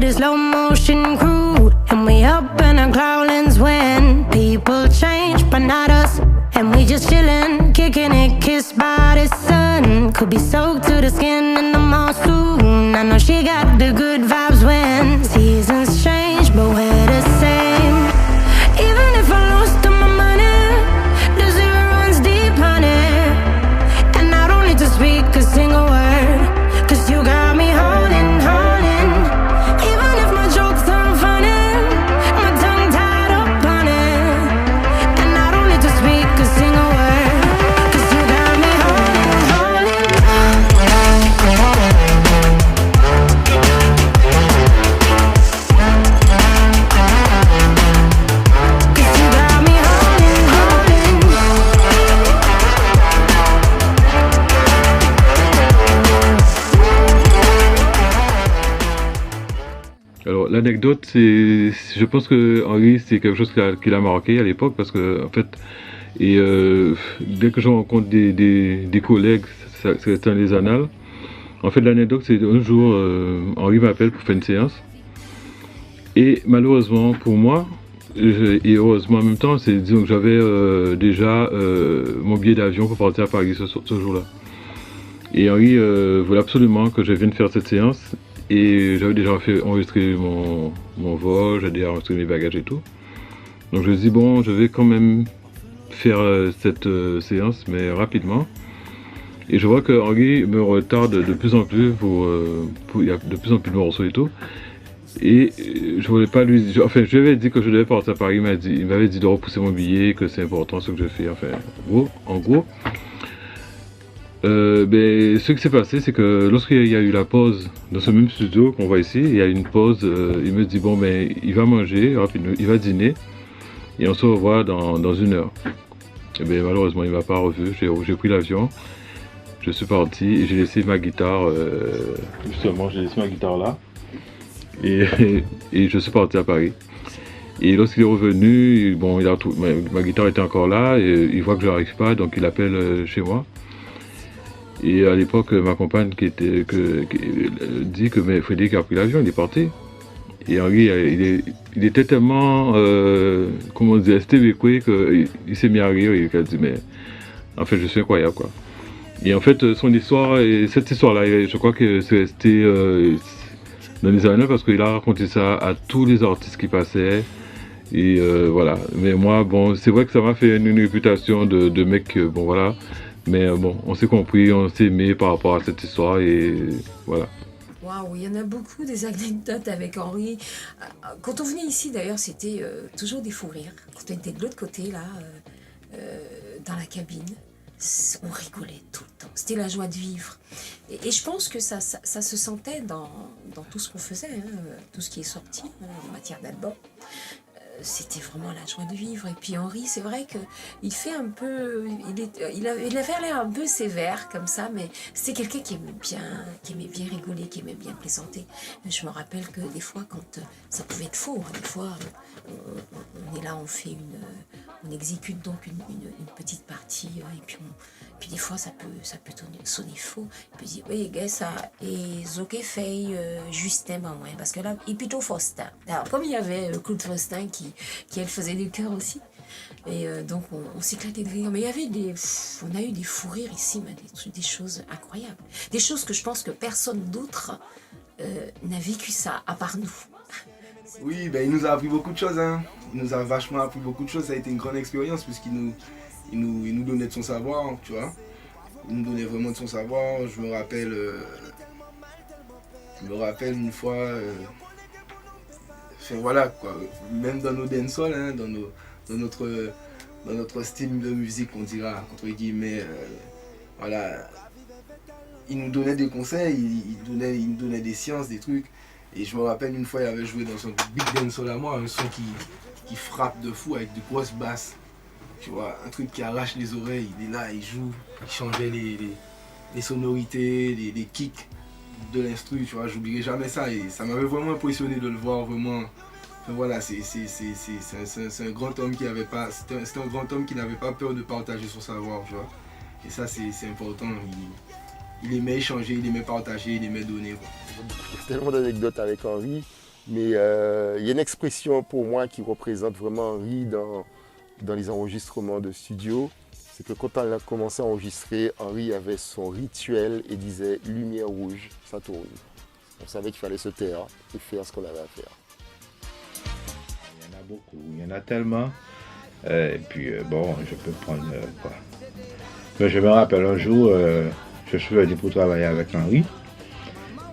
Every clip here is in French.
a slow motion crew, and we up in our growlings when people change, but not us. And we just chillin', kicking it, kissed by the sun. Could be soaked to the skin in the mall soon. I know she got the good vibes when seasons change, but we're the same. Even if I lost all my money, the zero runs deep, honey. And I don't need to speak a single word, 'cause you got me holding, holding. Even if my jokes aren't funny, my tongue tied up on it. And I don't need to speak a single word, 'cause you got me holding, holding. 'Cause you got me holding, holding. Alors l'anecdote, je pense que Henri, c'est quelque chose qui l'a marqué à l'époque parce que en fait, dès que je rencontre des collègues, c'est dans les annales. En fait, l'anecdote, c'est un jour, Henri m'appelle pour faire une séance et malheureusement pour moi, et heureusement en même temps, c'est disons que j'avais déjà mon billet d'avion pour partir à Paris ce jour-là. Et Henri voulait absolument que je vienne faire cette séance. Et j'avais déjà enregistré mon vol, j'avais déjà enregistré mes bagages et tout. Donc je me dis bon, je vais quand même faire cette séance, mais rapidement. Et je vois que Henri me retarde de plus en plus il y a de plus en plus de morceaux et tout. Et je voulais pas lui dire, enfin je lui avais dit que je devais partir à Paris, il m'avait dit de repousser mon billet, que c'est important ce que je fais, enfin en gros. Ce qui s'est passé, c'est que lorsqu'il y a eu la pause dans ce même studio qu'on voit ici, il y a une pause, il me dit bon ben il va manger rapidement, il va dîner et on se revoit dans une heure. Et bien malheureusement il m'a pas revu, j'ai pris l'avion, je suis parti et j'ai laissé ma guitare, justement j'ai laissé ma guitare là et je suis parti à Paris. Et lorsqu'il est revenu, bon ma guitare était encore là et il voit que je n'arrive pas, donc il appelle chez moi. Et à l'époque, ma compagne dit que mais Frédéric a pris l'avion, il est parti. Et Henri, il était tellement, comment dire, estévéqué qu'il s'est mis à rire et il a dit mais en fait je suis incroyable quoi. Et en fait son histoire, et cette histoire-là, je crois que c'est resté dans les années parce qu'il a raconté ça à tous les artistes qui passaient. Et voilà. Mais moi, bon, c'est vrai que ça m'a fait une réputation de mec, bon voilà. Mais bon, on s'est compris, on s'est aimé par rapport à cette histoire et voilà. Waouh, il y en a beaucoup des anecdotes avec Henri. Quand on venait ici d'ailleurs, c'était toujours des fous rires. Quand on était de l'autre côté là, dans la cabine, on rigolait tout le temps. C'était la joie de vivre. Et je pense que ça se sentait dans tout ce qu'on faisait, hein, tout ce qui est sorti en matière d'album. C'était vraiment la joie de vivre. Et puis Henri, c'est vrai qu'il fait un peu, il avait l'air un peu sévère comme ça, mais c'était quelqu'un qui aimait bien rigoler, qui aimait bien plaisanter. Je me rappelle que des fois, quand ça pouvait être faux, hein, des fois, on est là, on exécute donc une petite partie, et puis des fois ça peut sonner faux. Il peut dire oui, gars, ça et Zoké fait Justin, ben ouais, parce que là, il est plutôt Faustin. Alors comme il y avait Claude Faustin qui elle faisait du cœur aussi, et donc on s'éclatait de rire. Mais il y avait on a eu des fous rires ici, mais des choses incroyables, des choses que je pense que personne d'autre n'a vécu ça à part nous. Oui, ben il nous a appris beaucoup de choses, hein. Il nous a vachement appris beaucoup de choses. Ça a été une grande expérience puisqu'il nous donnait de son savoir, tu vois. Il nous donnait vraiment de son savoir. Je me rappelle une fois, enfin voilà quoi, même dans nos dancehall, hein, dans notre style de musique, on dira entre guillemets, voilà. Il nous donnait des conseils, il nous donnait des sciences, des trucs. Et je me rappelle une fois, il avait joué dans son Big Dancehall à moi, un son qui frappe de fou avec de grosses basses. Tu vois, un truc qui arrache les oreilles. Il est là, il joue, il changeait les sonorités, les kicks de l'instru, tu vois. J'oublierai jamais ça et ça m'avait vraiment impressionné de le voir vraiment. Enfin, voilà, c'est un grand homme qui avait pas, c'était un grand homme qui n'avait pas peur de partager son savoir, tu vois. Et ça, c'est important. Il aimait échanger, il aimait partager, il aimait donner, quoi. Il y a tellement d'anecdotes avec Henri. Mais il y a une expression pour moi qui représente vraiment Henry dans les enregistrements de studio. C'est que quand on a commencé à enregistrer, Henry avait son rituel et disait « lumière rouge, ça tourne ». On savait qu'il fallait se taire et faire ce qu'on avait à faire. Il y en a beaucoup, il y en a tellement. Et puis bon, je peux prendre quoi. Mais je me rappelle un jour, je suis venu pour travailler avec Henry.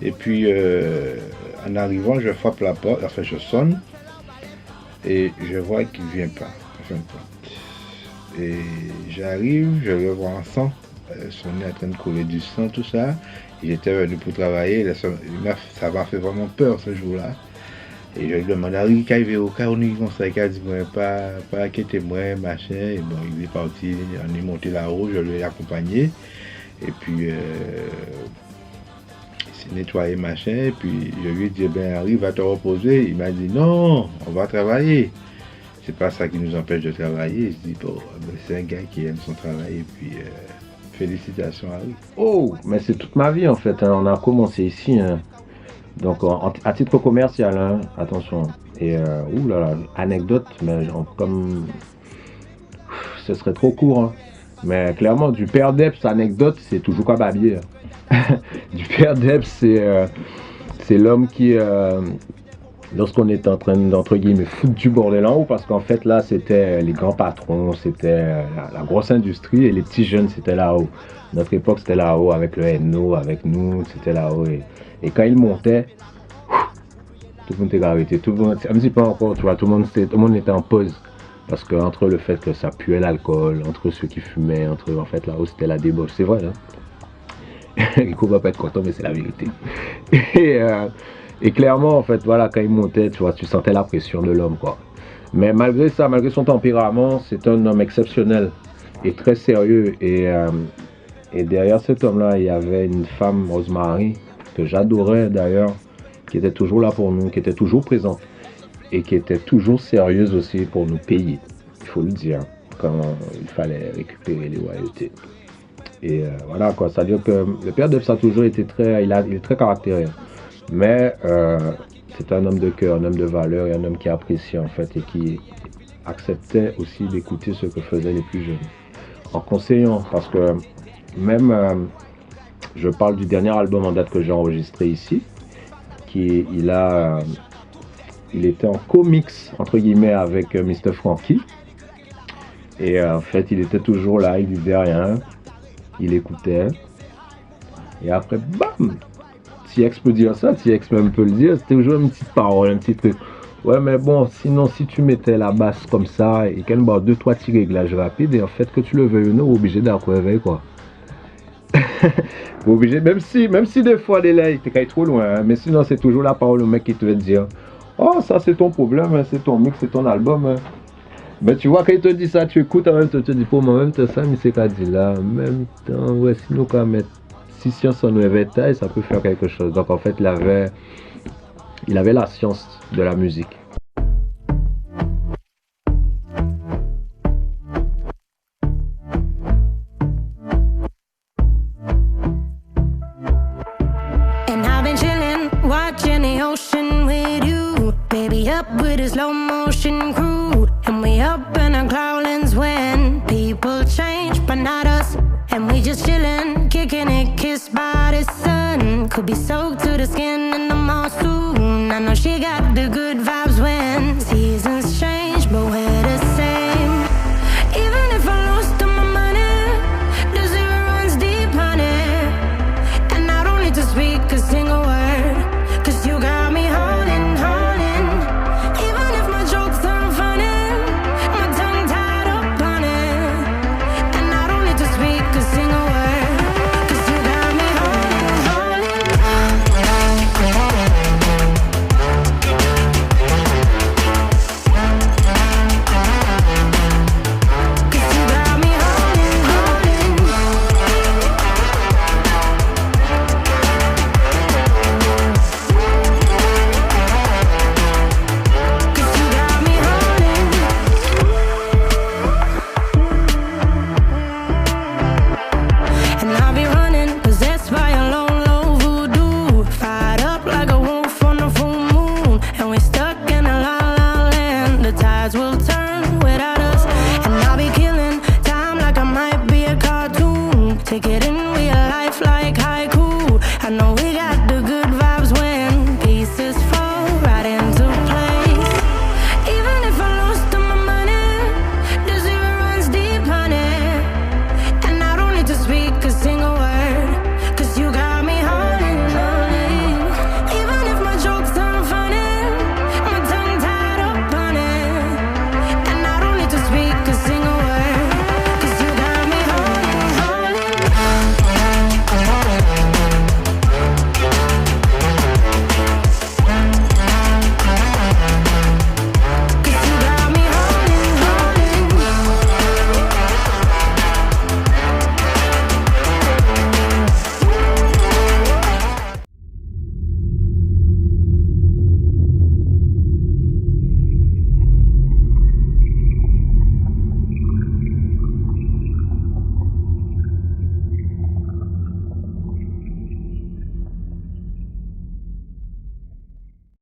Et puis en arrivant, je frappe la porte, enfin je sonne. Et je vois qu'il ne vient pas. Et j'arrive, je le vois en sang, son nez est en train de couler du sang, tout ça. Il était venu pour travailler, ça m'a fait vraiment peur ce jour-là. Et je lui demande, Henry, quand il veut au cas où il conseille, il dit, pas inquiétez moi, machin. Et bon, il est parti, on est monté là-haut, je l'ai accompagné. Et puis, il s'est nettoyé, machin. Et puis, je lui ai dit, Henry, va te reposer. Il m'a dit, non, on va travailler. C'est pas ça qui nous empêche de travailler. Je dis, bon, c'est un gars qui aime son travail. Et puis, félicitations à lui. Oh, mais c'est toute ma vie en fait. Hein. On a commencé ici. Hein. Donc, à titre commercial, hein, attention. Et, oulala, anecdote, mais comme. Ce serait trop court. Hein. Mais clairement, du père d'Eps, anecdote, c'est toujours comme Babier. Du père d'Eps, c'est l'homme qui. Lorsqu'on était en train d'entre guillemets foutre du bordel en haut, parce qu'en fait là c'était les grands patrons, c'était la grosse industrie et les petits jeunes c'était là-haut. Notre époque c'était là-haut avec le NO, avec nous, c'était là-haut et quand ils montaient, tout le monde était arrêté, tout le monde, un petit peu encore, tu vois, tout le monde était en pause. Parce que entre le fait que ça puait l'alcool, entre ceux qui fumaient, en fait là-haut c'était la débauche, c'est vrai hein. Rico va pas être content mais c'est la vérité. Et clairement, en fait, voilà, quand il montait, tu vois, tu sentais la pression de l'homme, quoi. Mais malgré ça, malgré son tempérament, c'est un homme exceptionnel et très sérieux. Et derrière cet homme-là, il y avait une femme, Rosemary, que j'adorais d'ailleurs, qui était toujours là pour nous, qui était toujours présente et qui était toujours sérieuse aussi pour nous payer, il faut le dire, quand il fallait récupérer les royautés. Et voilà, quoi, c'est-à-dire que le père d'Eps a toujours été il est très caractériel. Mais c'est un homme de cœur, un homme de valeur et un homme qui appréciait en fait et qui acceptait aussi d'écouter ce que faisaient les plus jeunes. En conseillant, parce que même, je parle du dernier album en date que j'ai enregistré ici, il était en co-mix entre guillemets avec Mr. Frankie. Et en fait, il était toujours là, il disait rien, il écoutait. Et après, bam! TX peut dire ça, TX même peut le dire, c'était toujours une petite parole, un petit truc. Ouais, mais bon, sinon, si tu mettais la basse comme ça et qu'elle bat 2-3 petits réglages rapides, et en fait, que tu le veuilles ou non, obligé d'accorder, quoi. Obligé, même si des fois, les là, il t'es trop loin, hein, mais sinon, c'est toujours la parole au mec qui te veut dire, oh, ça, c'est ton problème, hein, c'est ton mix, c'est ton album, hein. Mais tu vois, quand il te dit ça, tu écoutes, en même temps, tu te dis, pour moi, même temps, ça, mais c'est qu'à dire là, en même temps, ouais, sinon, quand même. Si science en avait taille, ça peut faire quelque chose. Donc en fait, il avait la science de la musique. And I've been chilling, watching the ocean with you. Baby up with a slow motion crew. And we up in our growlings when people change, but not us. And we just chillin', kicking it, kissed by the sun. Could be soaked to the skin in the mall soon. I know she got the good vibes when seasons change, but we're the same. Even if I lost all my money, the zero runs deep, honey. And I don't need to speak a single word, 'cause you got me holding, holding. Even if my jokes aren't funny, my tongue tied up on it. And I don't need to speak a single word, 'cause you got me holding, holding. Stick it in